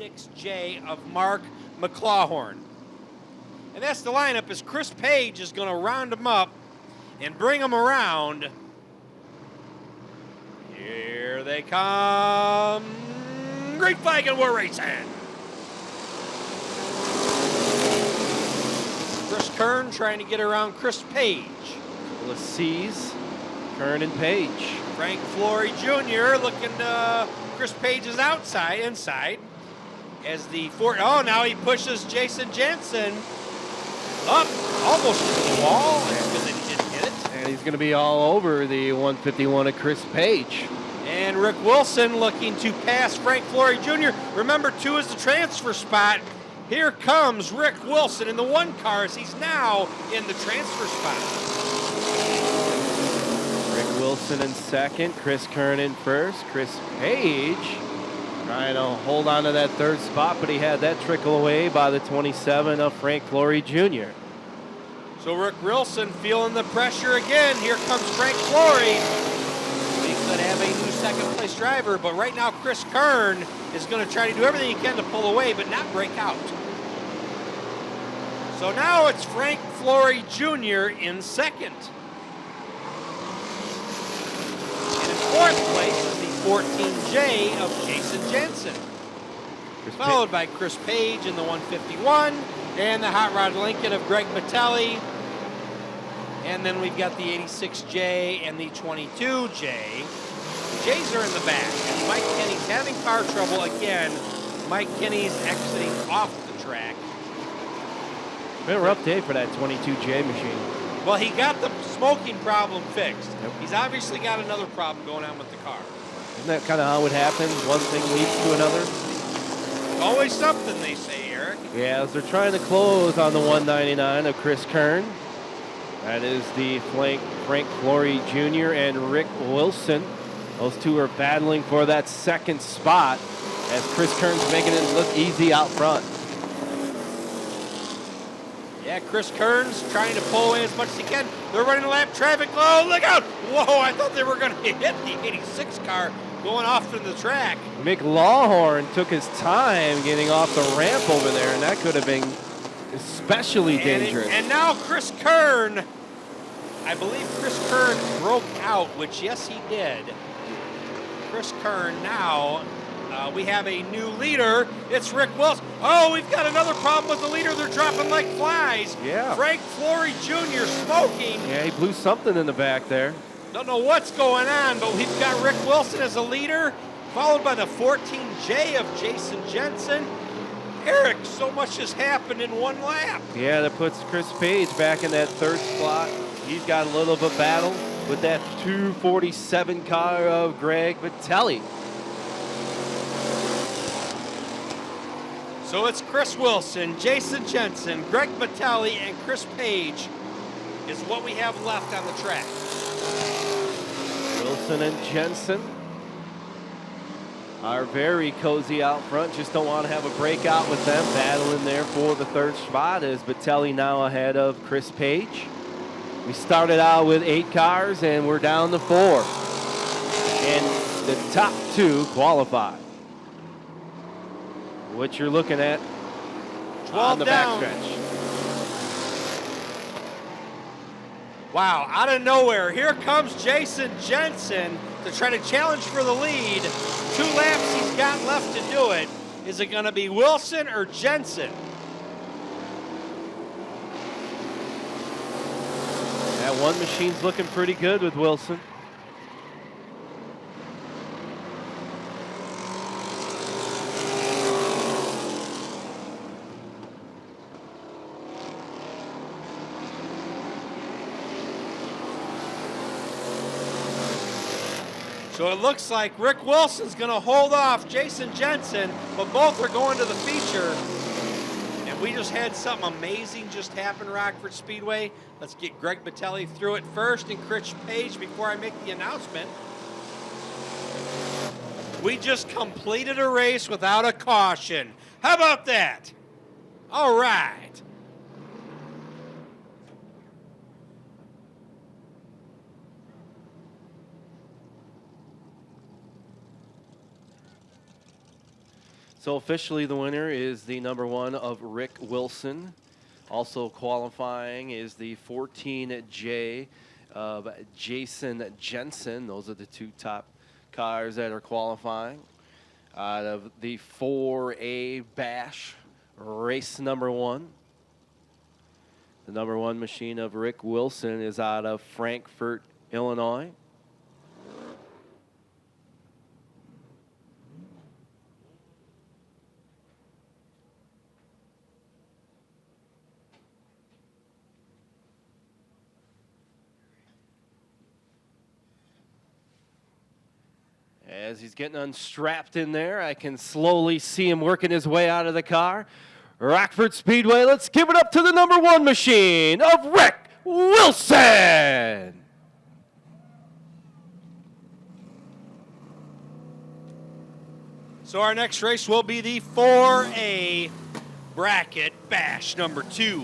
86J of Mark McClawhorn. And that's the lineup, as Chris Page is going to round them up and bring them around. Here they come. Great flag and we're racing. Chris Kern trying to get around Chris Page. Let's seize Kern and Page. Frank Flory Jr. looking to Chris Page's inside. As now he pushes Jason Jensen up almost to the wall, and he didn't hit it. And he's going to be all over the 151 of Chris Page. And Rick Wilson looking to pass Frank Flory Jr. Remember, 2 is the transfer spot. Here comes Rick Wilson in the 1 cars. He's now in the transfer spot. Rick Wilson in second, Chris Kern in first. Chris Page trying to hold on to that 3rd spot, but he had that trickle away by the 27 of Frank Flory Jr. So Rick Wilson feeling the pressure again. Here comes Frank Flory. We could have a new 2nd place driver, but right now Chris Kern is going to try to do everything he can to pull away, but not break out. So now it's Frank Flory Jr. in 2nd. And in 4th place is the 14J of Jason Jensen. Followed by Chris Page in the 151 and the Hot Rod Lincoln of Greg Batelli. And then we've got the 86J and the 22J. J's are in the back, and Mike Kinney's having car trouble again. Mike Kinney's exiting off the track. Been a rough day for that 22J machine. Well, he got the smoking problem fixed. Yep. He's obviously got another problem going on with the car. Isn't that kind of how it happens? One thing leads to another? Always something, they say, Eric. Yeah, as they're trying to close on the 199 of Chris Kern. That is the Frank Flory Jr. and Rick Wilson. Those 2 are battling for that 2nd spot as Chris Kern's making it look easy out front. Yeah, Chris Kern's trying to pull away as much as he can. They're running a lap traffic. Oh, look out! Whoa, I thought they were going to hit the 86 car going off from the track. McLawhorn took his time getting off the ramp over there, and that could have been especially dangerous. And now Chris Kern, I believe Chris Kern broke out, which yes he did. Chris Kern now, we have a new leader. It's Rick Wilson. Oh, we've got another problem with the leader. They're dropping like flies. Yeah. Frank Flory Jr. smoking. Yeah, he blew something in the back there. Don't know what's going on, but we've got Rick Wilson as a leader, followed by the 14J of Jason Jensen. Eric, so much has happened in 1 lap. Yeah, that puts Chris Page back in that 3rd spot. He's got a little bit of a battle with that 247 car of Greg Batelli. So it's Chris Wilson, Jason Jensen, Greg Batelli, and Chris Page is what we have left on the track. Wilson and Jensen are very cozy out front. Just don't want to have a breakout with them. Battling there for the 3rd spot is Batelli now ahead of Chris Page. We started out with 8 cars and we're down to 4. And the top 2 qualify. What you're looking at 12 on the down. backstretch. Wow, out of nowhere, here comes Jason Jensen to try to challenge for the lead. 2 laps he's got left to do it. Is it going to be Wilson or Jensen? That one machine's looking pretty good with Wilson. So it looks like Rick Wilson's going to hold off Jason Jensen, but both are going to the feature. And we just had something amazing just happen, Rockford Speedway. Let's get Greg Batelli through it first and Chris Page before I make the announcement. We just completed a race without a caution. How about that? All right. So officially the winner is the number 1 of Rick Wilson. Also qualifying is the 14J of Jason Jensen. Those are the 2 top cars that are qualifying. Out of the 4A Bash, race number 1. The number 1 machine of Rick Wilson is out of Frankfort, Illinois. As he's getting unstrapped in there, I can slowly see him working his way out of the car. Rockford Speedway, let's give it up to the number 1 machine of Rick Wilson. So our next race will be the 4A Bracket Bash number 2.